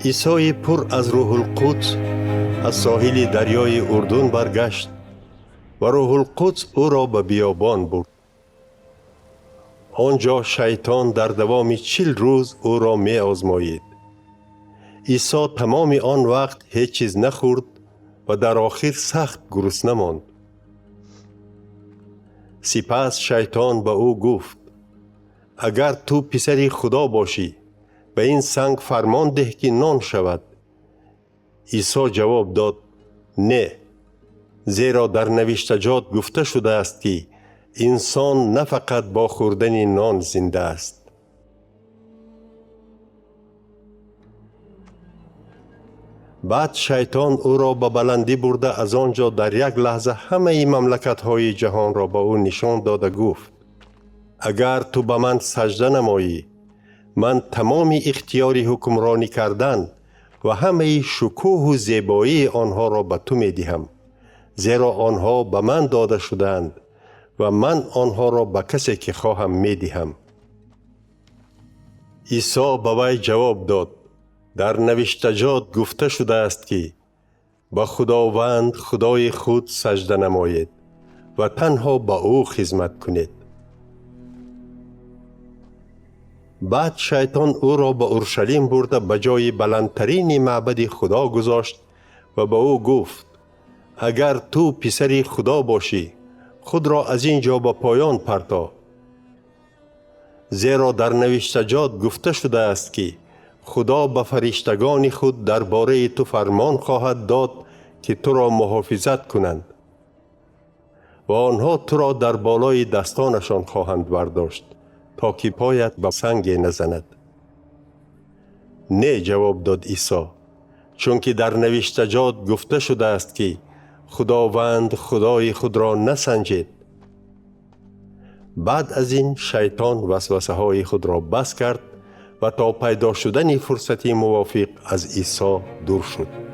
عیسی پر از روح القدس از ساحل دریای اردن برگشت و روح القدس او را به بیابان برد. آنجا شیطان در دوام 40 روز او را می آزمایید. عیسی تمام آن وقت هیچ چیز نخورد و در آخر سخت گرسنه ماند. سپس شیطان به او گفت: اگر تو پسر خدا باشی به این سنگ فرمان ده که نان شود. عیسی جواب داد: نه، زیرا در نوشتجات گفته شده است که انسان نه فقط با خوردن نان زنده است. بعد شیطان او را به بلندی برده از آنجا در یک لحظه همه مملکت‌های جهان را به او نشان داده گفت: اگر تو به من سجده نمایی، من تمام اختیار حکمرانی کردن و همه شکوه و زیبایی آنها را به تو می دهم، زیرا آنها به من داده شدند و من آنها را به کسی که خواهم می دهم. عیسی به وی جواب داد: در نوشتجات گفته شده است که به خداوند خدای خود سجده نمایید و تنها به او خدمت کنید. بعد شیطان او را به اورشلیم برده به جای بلندترین معبد خدا گذاشت و به او گفت: اگر تو پسر خدا باشی خود را از اینجا به پایان پرتا، زیرا در نوشتجات گفته شده است که خدا به فرشتگان خود درباره تو فرمان خواهد داد که تو را محافظت کنند و آنها تو را در بالای دستانشان خواهند برداشت تا که پایت به سنگ نزند. نه، جواب داد عیسی، چون که در نوشتجات گفته شده است که خداوند خدای خود را نسنجید. بعد از این شیطان وسوسه های خود را بس کرد و تا پیدا شدن فرصتی موافق از عیسی دور شد.